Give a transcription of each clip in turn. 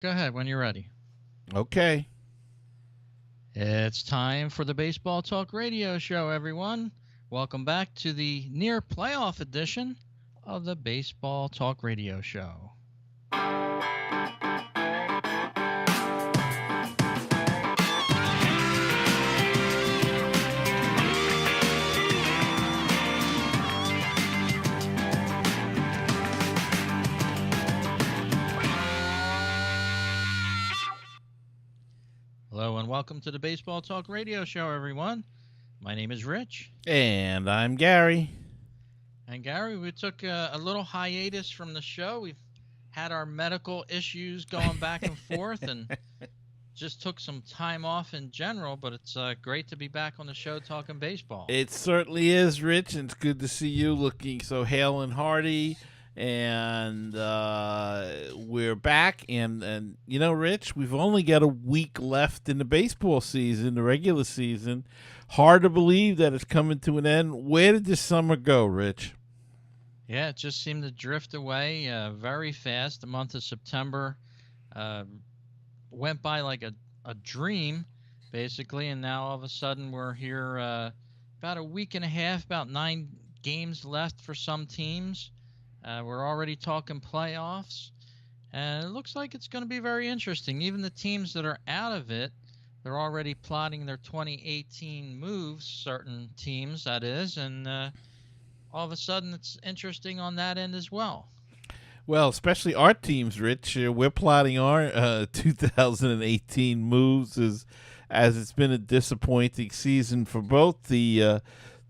Go ahead when you're ready. Okay. It's time for the Baseball Talk Radio Show, everyone. Welcome back to the near playoff edition of the Baseball Talk Radio Show. Hello and welcome to the Baseball Talk Radio Show, everyone. My name is Rich. And I'm Gary. And Gary, we took a little hiatus from the show. We've had our medical issues going back and forth and just took some time off in general, but it's great to be back on the show talking baseball. It certainly is, Rich, and it's good to see you looking so hale and hearty. And we're back. And Rich, we've only got a week left in the baseball season, the regular season. Hard to believe that it's coming to an end. Where did this summer go, Rich? Yeah, it just seemed to drift away very fast. The month of September uh, went by like a dream, basically, and now all of a sudden we're here about a week and a half, about 9 games left for some teams. We're already talking playoffs, and it looks like it's going to be very interesting. Even the teams that are out of it, they're already plotting their 2018 moves, certain teams, that is, and all of a sudden it's interesting on that end as well. Well, especially our teams, Rich. We're plotting our 2018 moves as it's been a disappointing season for both the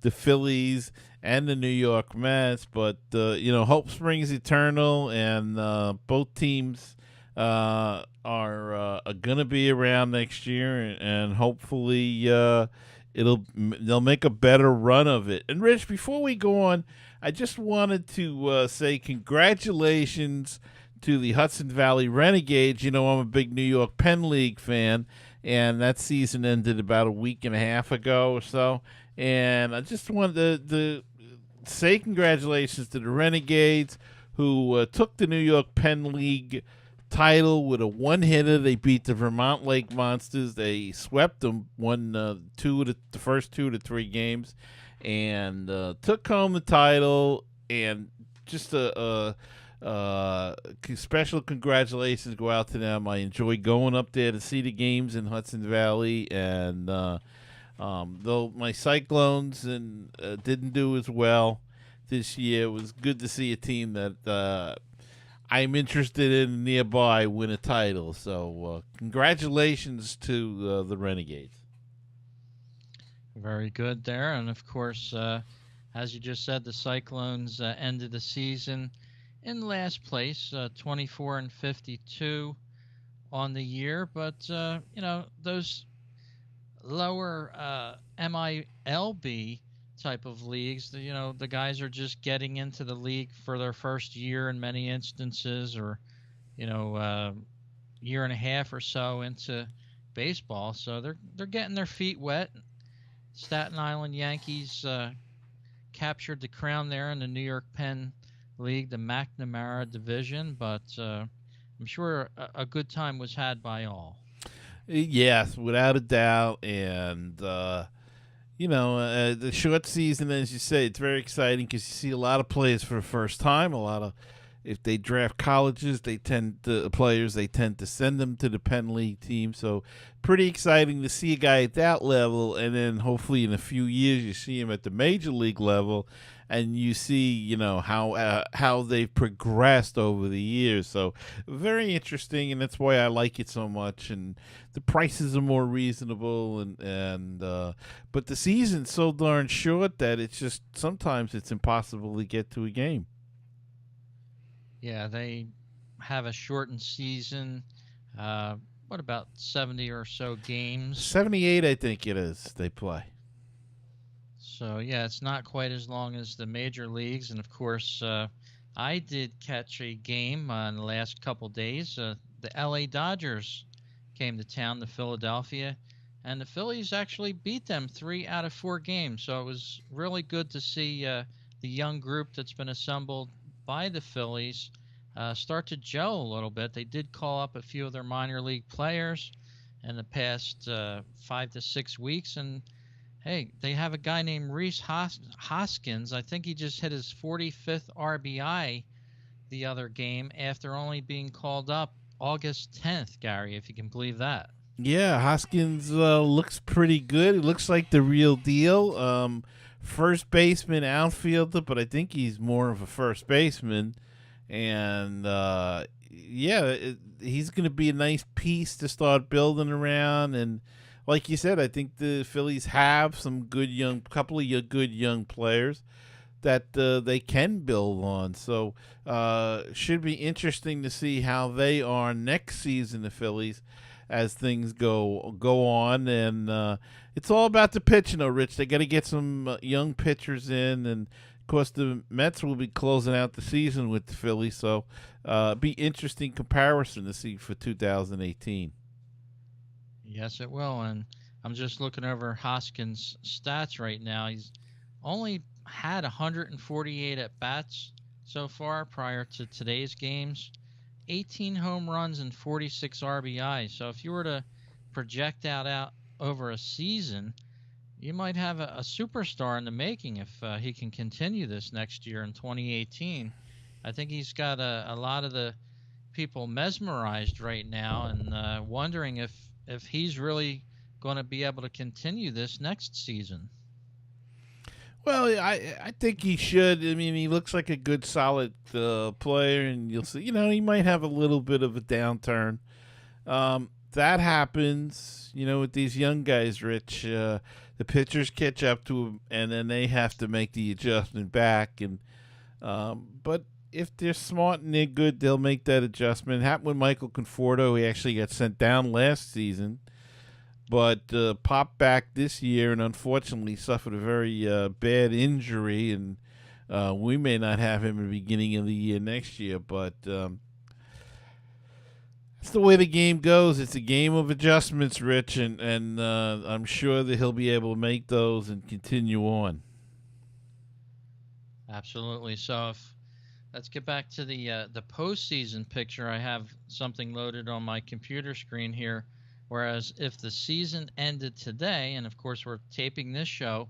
Phillies and the New York Mets. But hope springs eternal, and both teams are gonna be around next year, and hopefully they'll make a better run of it. And Rich, before we go on, I just wanted to say congratulations to the Hudson Valley Renegades. You know, I'm a big New York Penn League fan, and that season ended about a week and a half ago or so. And I just wanted to say congratulations to the Renegades who took the New York Penn League title with a one hitter. They beat the Vermont Lake Monsters. They swept them, won the first 2 to 3 games, and took home the title. And just special congratulations go out to them. I enjoy going up there to see the games in Hudson Valley, and though my Cyclones didn't do as well this year, it was good to see a team that I'm interested in nearby win a title. So congratulations to the Renegades. Very good there. And of course, as you just said, the Cyclones ended the season in last place, 24-52 on the year. But, those lower MILB type of leagues, the guys are just getting into the league for their first year in many instances, or, year and a half or so into baseball. So they're getting their feet wet. Staten Island Yankees captured the crown there in the New York Penn League, the McNamara division, but I'm sure a good time was had by all. Yes, without a doubt. And the short season, as you say, it's very exciting because you see a lot of players for the first time. A lot of, if they draft colleges, they tend to send them to the Penn League team. So pretty exciting to see a guy at that level, and then hopefully in a few years you see him at the major league level, and you see how they've progressed over the years. So very interesting, and that's why I like it so much. And the prices are more reasonable, and but the season's so darn short that it's just sometimes it's impossible to get to a game. Yeah, they have a shortened season. Uh, what about 70 or so games? 78, I think it is. They play. So yeah, it's not quite as long as the major leagues. And of course, I did catch a game in the last couple days. The LA Dodgers came to town to Philadelphia, and the Phillies actually beat them 3 out of 4 games. So it was really good to see the young group that's been assembled by the Phillies start to gel a little bit. They did call up a few of their minor league players in the past 5 to 6 weeks, and hey, they have a guy named Reese Hoskins. I think he just hit his 45th RBI the other game after only being called up August 10th, Gary, if you can believe that. Yeah, Hoskins looks pretty good. He looks like the real deal. First baseman, outfielder, but I think he's more of a first baseman. And he's going to be a nice piece to start building around. And like you said, I think the Phillies have some couple of good young players that they can build on. So should be interesting to see how they are next season, the Phillies, as things go on. And it's all about the pitching, though, Rich. They got to get some young pitchers in, and of course the Mets will be closing out the season with the Phillies. So be interesting comparison to see for 2018. Yes, it will. And I'm just looking over Hoskins' stats right now. He's only had 148 at bats so far prior to today's games, 18 home runs and 46 RBIs. So if you were to project out over a season, you might have a superstar in the making if he can continue this next year in 2018. I think he's got a lot of the people mesmerized right now and wondering if he's really going to be able to continue this next season. Well, I think he should. I mean, he looks like a good, solid player, and you'll see. He might have a little bit of a downturn. That happens, with these young guys, Rich. The pitchers catch up to them, and then they have to make the adjustment back. And but if they're smart and they're good, they'll make that adjustment. It happened with Michael Conforto. He actually got sent down last season, but popped back this year and unfortunately suffered a very bad injury. And we may not have him in the beginning of the year next year, but that's the way the game goes. It's a game of adjustments, Rich, and I'm sure that he'll be able to make those and continue on. Absolutely. So let's get back to the postseason picture. I have something loaded on my computer screen here. Whereas if the season ended today, and of course we're taping this show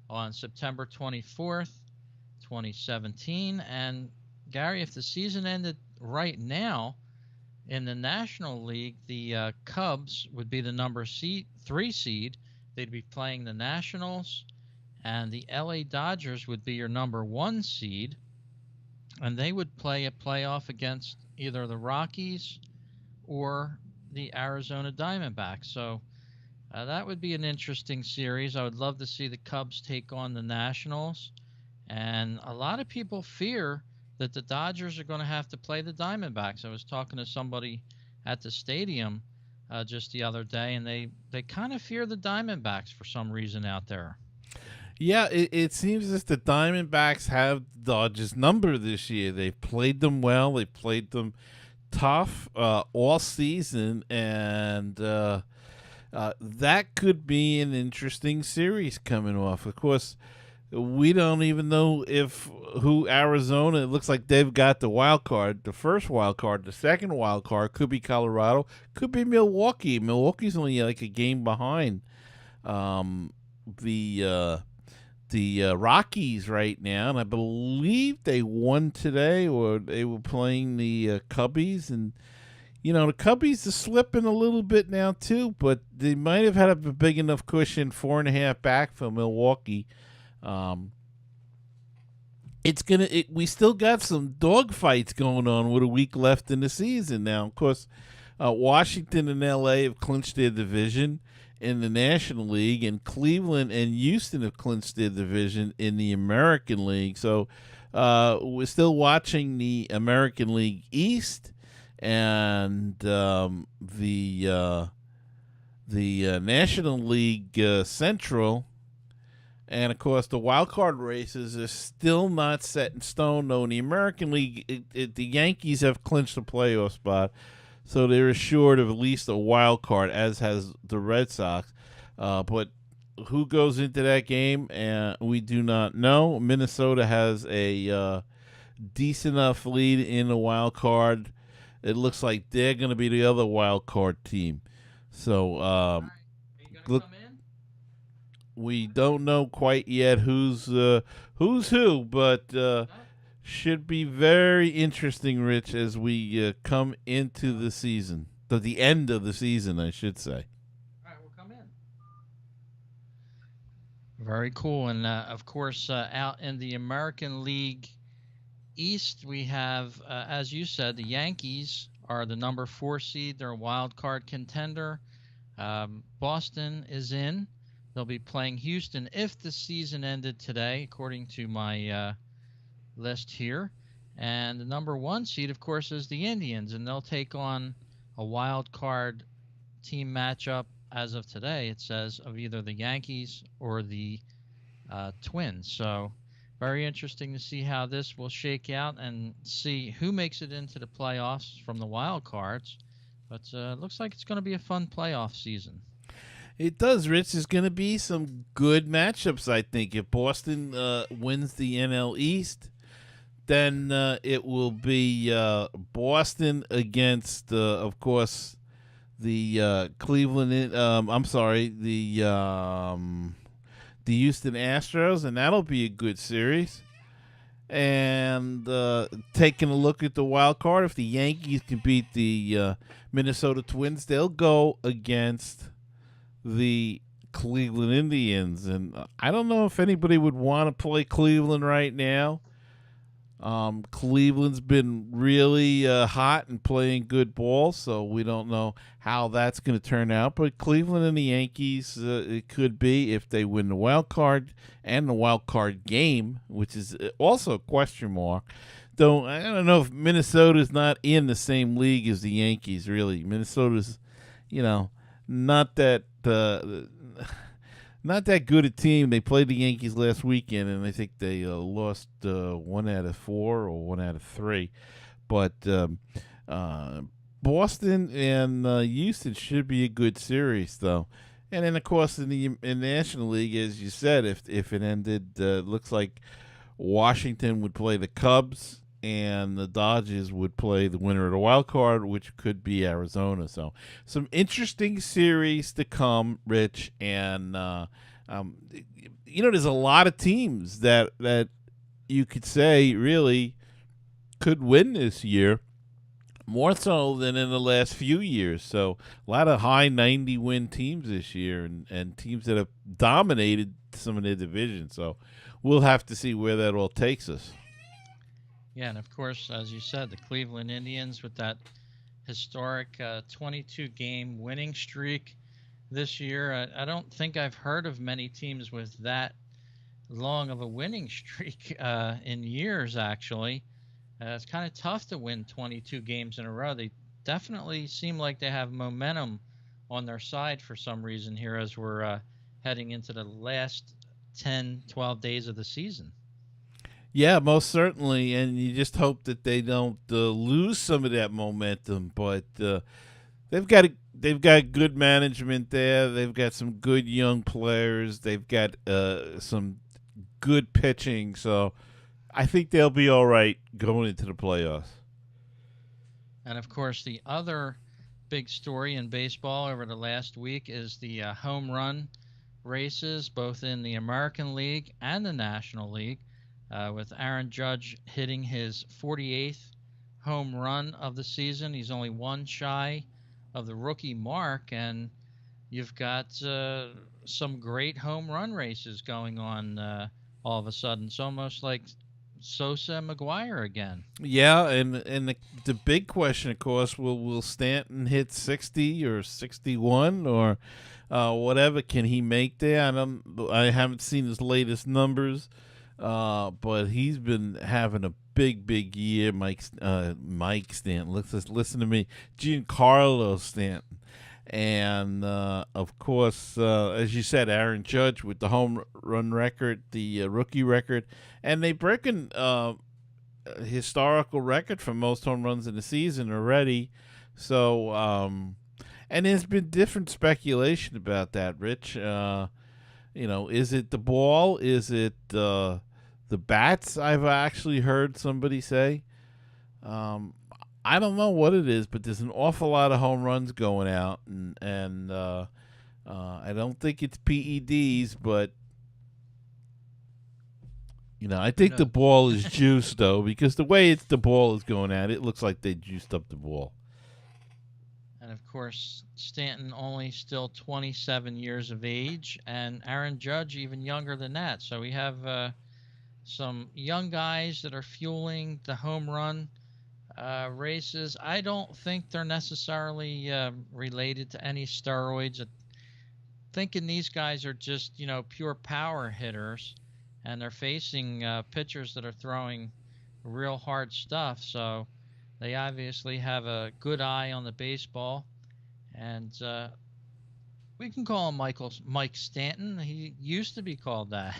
on September 24th, 2017, and Gary, if the season ended right now in the National League, the Cubs would be the number 3 seed. They'd be playing the Nationals, and the LA Dodgers would be your number 1 seed, and they would play a playoff against either the Rockies or the Arizona Diamondbacks. So that would be an interesting series. I would love to see the Cubs take on the Nationals. And a lot of people fear that the Dodgers are going to have to play the Diamondbacks. I was talking to somebody at the stadium just the other day, and they kind of fear the Diamondbacks for some reason out there. Yeah, it seems as the Diamondbacks have Dodgers' number this year. They've played them well. They played them tough all season, and that could be an interesting series coming off. Of course, we don't even know who Arizona. It looks like they've got the wild card, the first wild card. The second wild card could be Colorado, could be Milwaukee. Milwaukee's only like a game behind the Rockies right now, and I believe they won today, or they were playing the Cubbies, and the Cubbies are slipping a little bit now too, but they might have had a big enough cushion, 4.5 back for Milwaukee. We still got some dogfights going on with a week left in the season now. Of course, Washington and LA have clinched their division in the National League, and Cleveland and Houston have clinched their division in the American League. So we're still watching the American League East and the National League Central. And, of course, the wild card races are still not set in stone, though. In the American League, the Yankees have clinched a playoff spot, so they're assured of at least a wild card, as has the Red Sox. But who goes into that game, we do not know. Minnesota has a decent enough lead in the wild card. It looks like they're going to be the other wild card team. So All right. Are you gonna look, come in? we don't know quite yet who's who, but No. should be very interesting, Rich, as we come into the season, to the end of the season, I should say. All right, we'll come in. Very cool. And of course, out in the American League East, we have, as you said, the Yankees are the number 4 seed. They're a wild card contender. Boston is in. They'll be playing Houston if the season ended today, according to my list here. And the number 1 seed, of course, is the Indians, and they'll take on a wild card team matchup as of today. It says of either the Yankees or the Twins. So very interesting to see how this will shake out and see who makes it into the playoffs from the wild cards. But looks like it's going to be a fun playoff season. It does, Rich. There's going to be some good matchups, I think. If Boston wins the NL East, then it will be Boston against, of course, the Cleveland. I'm sorry, the Houston Astros, and that'll be a good series. And taking a look at the wild card, if the Yankees can beat the Minnesota Twins, they'll go against the Cleveland Indians. And I don't know if anybody would want to play Cleveland right now. Cleveland's been really hot and playing good ball, so we don't know how that's going to turn out. But Cleveland and the Yankees, it could be if they win the wild card and the wild card game, which is also a question mark. Though I don't know if Minnesota's not in the same league as the Yankees. Really, Minnesota's, not that. Not that good a team. They played the Yankees last weekend, and I think they lost 1 out of 4 or 1 out of 3. But Boston and Houston should be a good series, though. And then, of course, in the National League, as you said, if it ended, looks like Washington would play the Cubs, and the Dodgers would play the winner of the wild card, which could be Arizona. So some interesting series to come, Rich. And, there's a lot of teams that you could say really could win this year, more so than in the last few years. So a lot of high 90-win teams this year, and teams that have dominated some of their divisions. So we'll have to see where that all takes us. Yeah, and of course, as you said, the Cleveland Indians with that historic 22-game winning streak this year. I don't think I've heard of many teams with that long of a winning streak in years, actually. It's kind of tough to win 22 games in a row. They definitely seem like they have momentum on their side for some reason here as we're heading into the last 10, 12 days of the season. Yeah, most certainly, and you just hope that they don't lose some of that momentum. But they've got good management there. They've got some good young players. They've got some good pitching. So I think they'll be all right going into the playoffs. And of course, the other big story in baseball over the last week is the home run races, both in the American League and the National League. With Aaron Judge hitting his 48th home run of the season. He's only one shy of the rookie mark, and you've got some great home run races going on all of a sudden. It's almost like Sosa and McGwire again. Yeah, and the big question, of course, will Stanton hit 60 or 61 or whatever can he make there? I haven't seen his latest numbers. But he's been having a big year, Mike Stanton. Listen to me, Giancarlo Stanton, and of course, as you said, Aaron Judge with the home run record, the rookie record, and they breaking historical record for most home runs in the season already. So, and there's been different speculation about that, Rich. Is it the ball? Is it The bats, I've actually heard somebody say. Um, I don't know what it is, but there's an awful lot of home runs going out, and I don't think it's PEDs, but I Who think the knows? ball is juiced though, because the way the ball is going out, it looks like they juiced up the ball. And of course, Stanton only still 27 years of age, and Aaron Judge even younger than that. So we have some young guys that are fueling the home run races. I don't think they're necessarily related to any steroids. Thinking these guys are just pure power hitters, and they're facing pitchers that are throwing real hard stuff. So they obviously have a good eye on the baseball, and we can call him Mike Stanton. He used to be called that.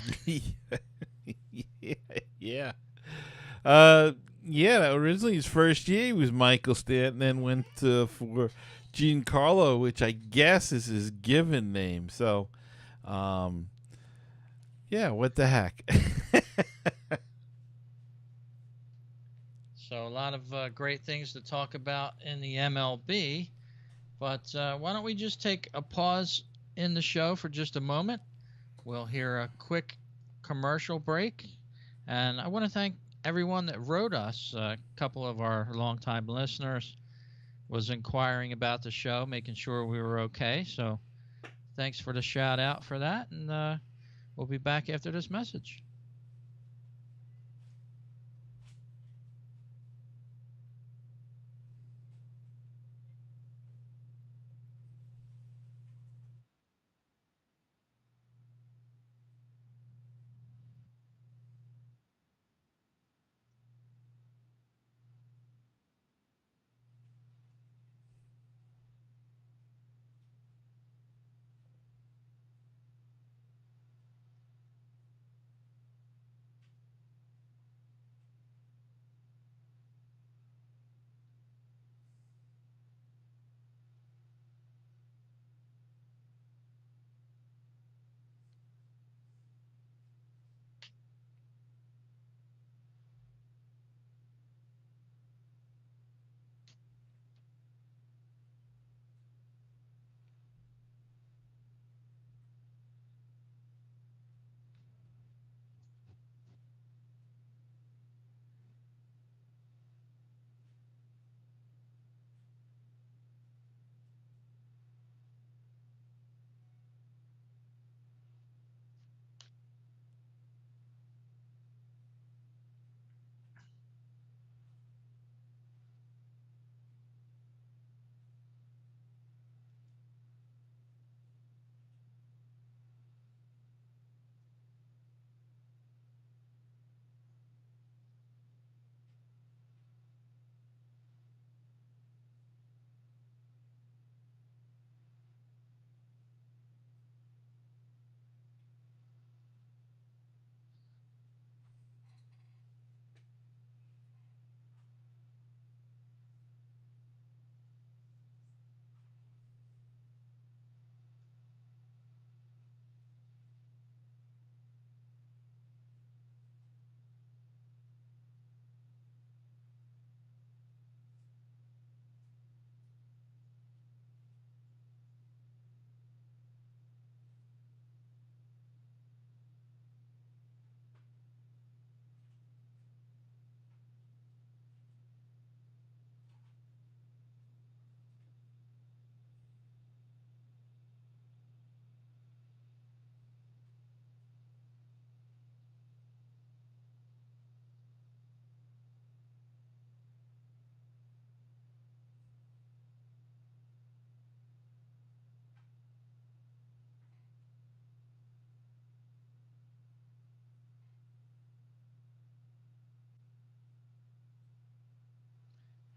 yeah, yeah. Uh, yeah. Originally, his first year he was Michael Stanton, then went for Giancarlo, which I guess is his given name. So, um, yeah. What the heck? So a lot of great things to talk about in the MLB. But why don't we just take a pause in the show for just a moment? We'll hear a quick commercial break. And I want to thank everyone that wrote us. A couple of our longtime listeners was inquiring about the show, making sure we were okay. So thanks for the shout out for that. And we'll be back after this message.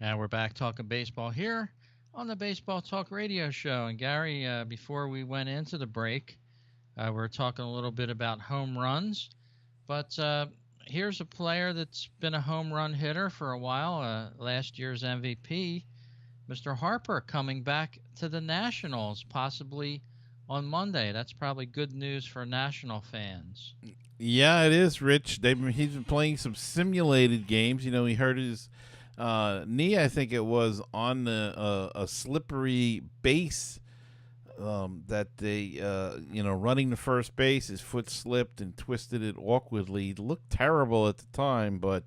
And we're back talking baseball here on the Baseball Talk Radio Show. And Gary, before we went into the break, we were talking a little bit about home runs. But here's a player that's been a home run hitter for a while, last year's MVP, Mr. Harper, coming back to the Nationals, possibly on Monday. That's probably good news for National fans. Yeah, it is, Rich. He's been playing some simulated games. You know, he hurt his knee, I think it was, on a slippery base that they, running the first base, his foot slipped and twisted it awkwardly. He looked terrible at the time, but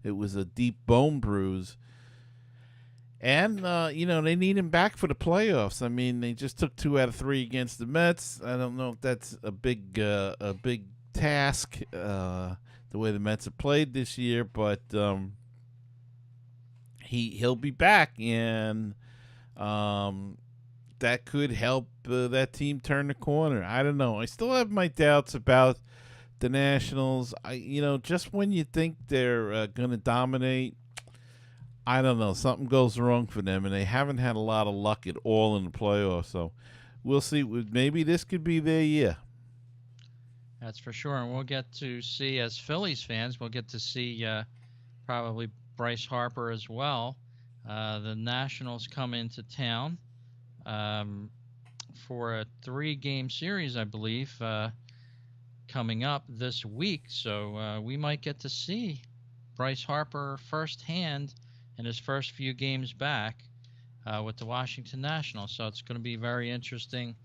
it was a deep bone bruise. And they need him back for the playoffs. I mean, they just took 2 out of 3 against the Mets. I don't know if that's a big task, the way the Mets have played this year, but he'll be back, and that could help that team turn the corner. I don't know. I still have my doubts about the Nationals. Just when you think they're going to dominate, I don't know. Something goes wrong for them, and they haven't had a lot of luck at all in the playoffs. So we'll see. Maybe this could be their year. That's for sure. And we'll get to see, as Phillies fans, we'll get to see probably Bryce Harper as well. The Nationals come into town for a 3-game series, I believe, coming up this week. So we might get to see Bryce Harper firsthand in his first few games back with the Washington Nationals. So it's going to be very interesting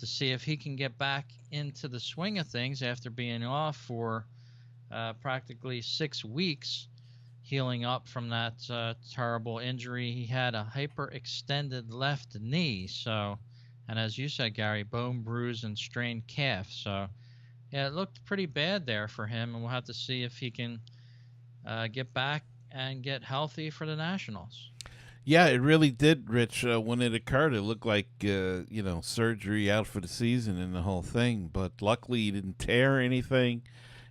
to see if he can get back into the swing of things after being off for practically 6 weeks, healing up from that terrible injury. He had a hyperextended left knee. So, and as you said, Gary, bone bruise and strained calf. So, yeah, it looked pretty bad there for him, and we'll have to see if he can get back and get healthy for the Nationals. Yeah, it really did, Rich. When it occurred, it looked like surgery out for the season and the whole thing. But luckily, he didn't tear anything,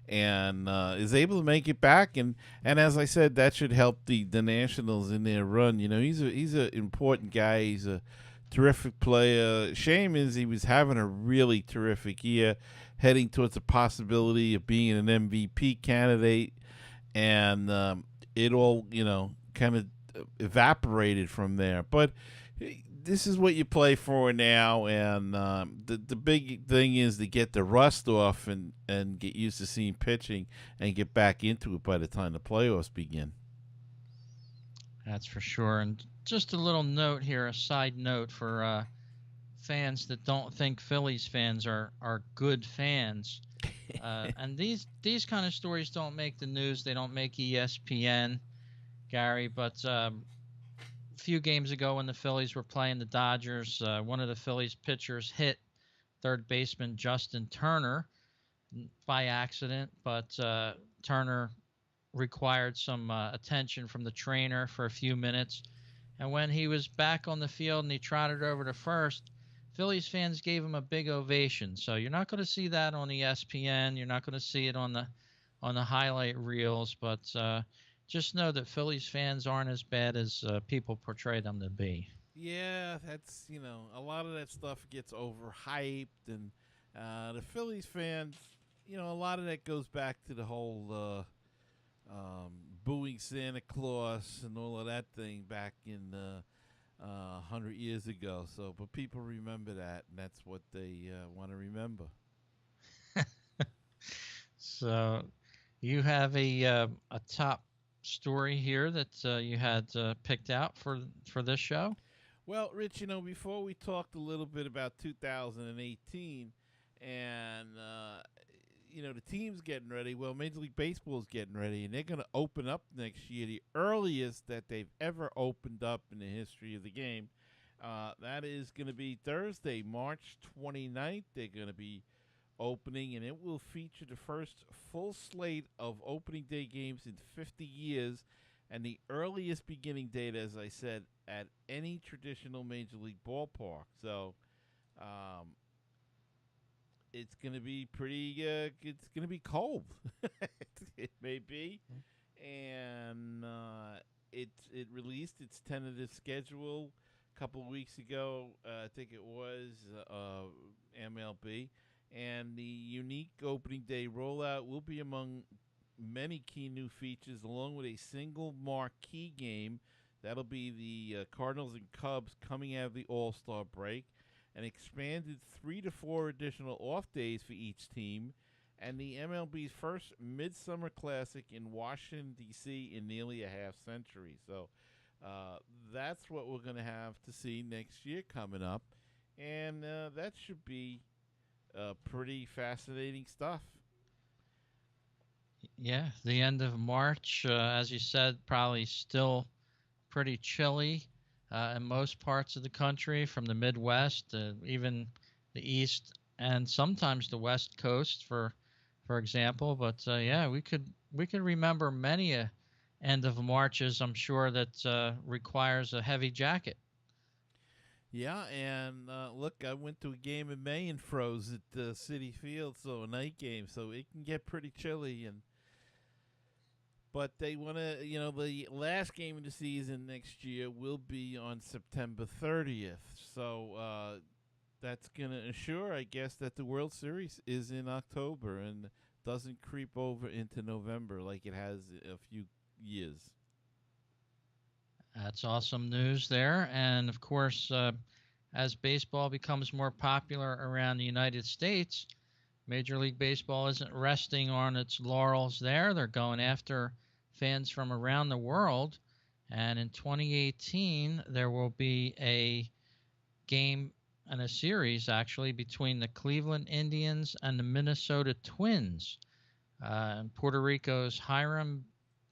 and is able to make it back. And as I said, that should help the Nationals in their run. He's an important guy. He's a terrific player. Shame is he was having a really terrific year, heading towards the possibility of being an MVP candidate, and it all kind of evaporated from there. But this is what you play for now, and the big thing is to get the rust off and get used to seeing pitching and get back into it by the time the playoffs begin. That's for sure. And just a little note here, a side note for fans that don't think Phillies fans are good fans. And these kind of stories don't make the news. They don't make ESPN, Gary. But a few games ago when the Phillies were playing the Dodgers, one of the Phillies pitchers hit third baseman Justin Turner by accident. But Turner required some attention from the trainer for a few minutes. And when he was back on the field and he trotted over to first, Phillies fans gave him a big ovation. So you're not going to see that on ESPN. You're not going to see it on the highlight reels. But just know that Phillies fans aren't as bad as people portray them to be. Yeah, that's a lot of that stuff gets overhyped, and the Phillies fans, a lot of that goes back to the whole booing Santa Claus and all of that thing back in 100 years ago. So, but people remember that, and that's what they want to remember. So, you have a top story here that you had picked out for this show. Well, Rich, before we talked a little bit about 2018, and the team's getting ready. Well, Major League Baseball is getting ready, and they're going to open up next year, the earliest that they've ever opened up in the history of the game. That is going to be Thursday, March 29th. They're going to be opening, and it will feature the first full slate of opening day games in 50 years, and the earliest beginning date, as I said, at any traditional Major League ballpark. So, it's going to be pretty. It's going to be cold. It may be, and it released its tentative schedule a couple of weeks ago. I think it was MLB, and the unique opening day rollout will be among many key new features, along with a single marquee game. That'll be the Cardinals and Cubs coming out of the All-Star break. and expanded 3 to 4 additional off days for each team, and the MLB's first Midsummer Classic in Washington, D.C. in nearly a half century. So that's what we're going to have to see next year coming up, and that should be pretty fascinating stuff. Yeah, the end of March, as you said, probably still pretty chilly in most parts of the country, from the Midwest, even the East, and sometimes the West Coast, for example. But yeah, we could remember many end of Marches. I'm sure that requires a heavy jacket. Yeah, and look, I went to a game in May and froze at Citi Field, so a night game, so it can get pretty chilly. And but they want to, the last game of the season next year will be on September 30th, so that's gonna ensure, I guess, that the World Series is in October and doesn't creep over into November like it has a few years. That's awesome news there. And of course, as baseball becomes more popular around the United States, Major League Baseball isn't resting on its laurels there. They're going after fans from around the world. And in 2018, there will be a game and a series actually between the Cleveland Indians and the Minnesota Twins in Puerto Rico's Hiram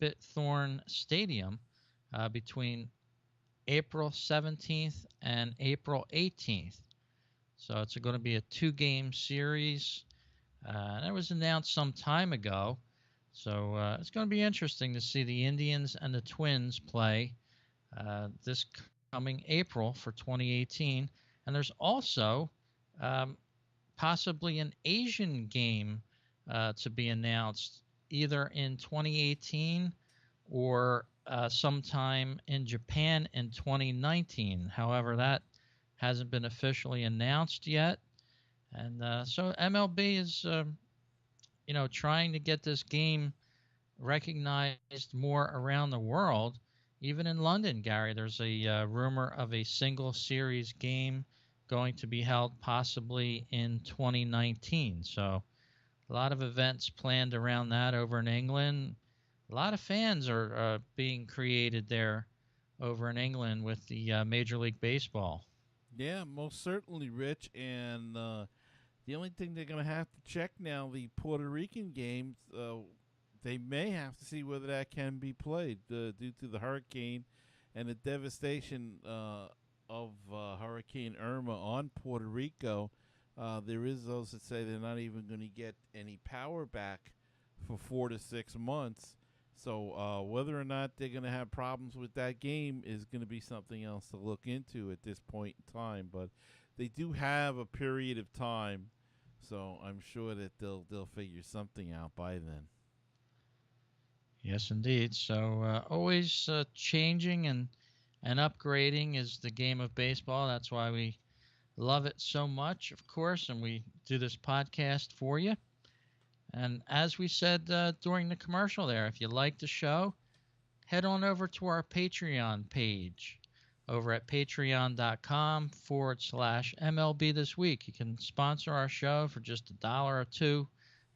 Bithorn Stadium between April 17th and April 18th. So it's going to be a 2-game series. That was announced some time ago. So it's going to be interesting to see the Indians and the Twins play this coming April for 2018. And there's also possibly an Asian game to be announced either in 2018 or sometime in Japan in 2019. However, that hasn't been officially announced yet. And so MLB is, trying to get this game recognized more around the world. Even in London, Gary, there's a rumor of a single series game going to be held possibly in 2019. So a lot of events planned around that over in England. A lot of fans are being created there over in England with the Major League Baseball. Yeah, most certainly, Rich. And the only thing they're going to have to check now, the Puerto Rican games, they may have to see whether that can be played due to the hurricane and the devastation of Hurricane Irma on Puerto Rico. There is those that say they're not even going to get any power back for 4 to 6 months. So whether or not they're going to have problems with that game is going to be something else to look into at this point in time. But they do have a period of time, so I'm sure that they'll figure something out by then. Yes, indeed. So always changing and upgrading is the game of baseball. That's why we love it so much, of course, and we do this podcast for you. And as we said during the commercial there, if you like the show, head on over to our Patreon page over at patreon.com/MLB This Week. You can sponsor our show for just $1 or $2,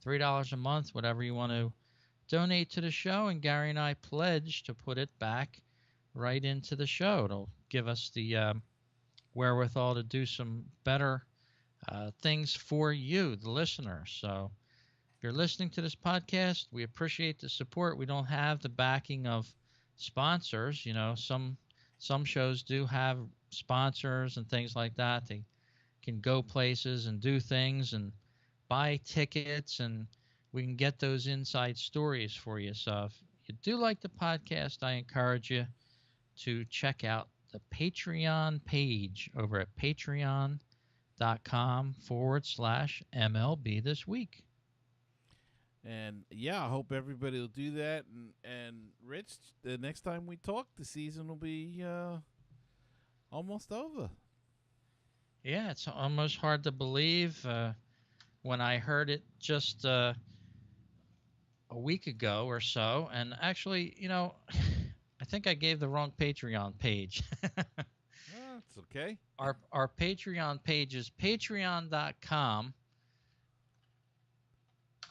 $3 a month, whatever you want to donate to the show. And Gary and I pledge to put it back right into the show. It'll give us the wherewithal to do some better things for you, the listener. So if you're listening to this podcast, we appreciate the support. We don't have the backing of sponsors. Some shows do have sponsors and things like that. They can go places and do things and buy tickets, and we can get those inside stories for you. So if you do like the podcast, I encourage you to check out the Patreon page over at patreon.com/MLB This Week. And yeah, I hope everybody will do that. And Rich, the next time we talk, the season will be almost over. Yeah, it's almost hard to believe. When I heard it just a week ago or so, and actually, I think I gave the wrong Patreon page. months, okay? Our Patreon page is patreon.com.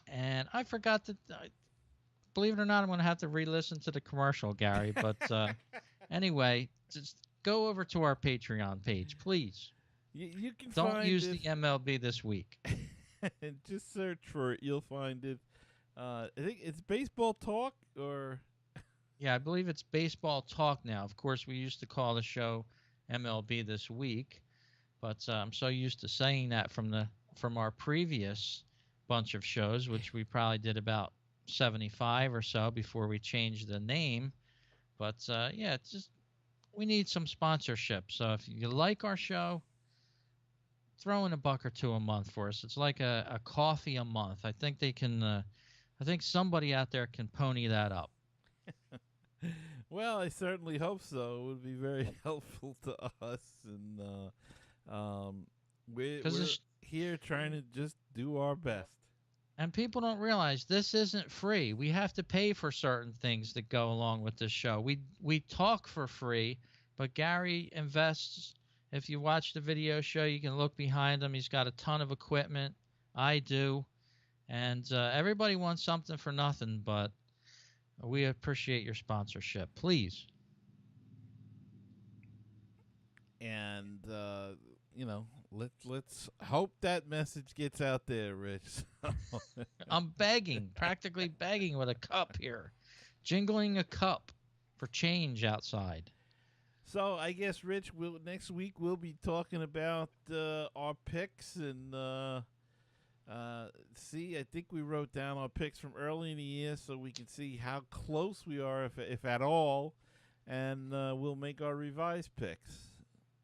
And I forgot to, believe it or not, I'm going to have to re-listen to the commercial, Gary. But anyway, just go over to our Patreon page, please. You can Don't find use it. the MLB this week. And just search for it. You'll find it. I think it's Baseball Talk or... Yeah, I believe it's Baseball Talk now. Of course, we used to call the show MLB This Week, but I'm so used to saying that from our previous bunch of shows, which we probably did about 75 or so before we changed the name. But yeah, it's just we need some sponsorship. So if you like our show, throw in $1 or $2 a month for us. It's like a coffee a month. I think they can. I think somebody out there can pony that up. Well, I certainly hope so. It would be very helpful to us, and we're here trying to just do our best. And people don't realize this isn't free. We have to pay for certain things that go along with this show. We talk for free, but Gary invests. If you watch the video show, you can look behind him. He's got a ton of equipment. I do. And everybody wants something for nothing, but we appreciate your sponsorship. Please. And let's hope that message gets out there, Rich. I'm begging, practically begging with a cup here, jingling a cup for change outside. So I guess, Rich, next week we'll be talking about our picks and see. I think we wrote down our picks from early in the year so we can see how close we are, if at all, and we'll make our revised picks.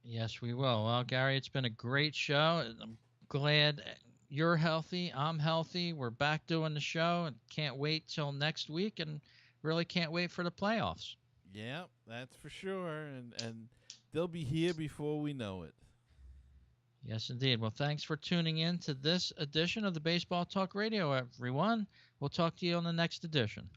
Yes, we will. Well, Gary, it's been a great show. I'm glad you're healthy. I'm healthy. We're back doing the show and can't wait till next week and really can't wait for the playoffs. Yeah, that's for sure. And they'll be here before we know it. Yes, indeed. Well, thanks for tuning in to this edition of the Baseball Talk Radio, everyone. We'll talk to you on the next edition.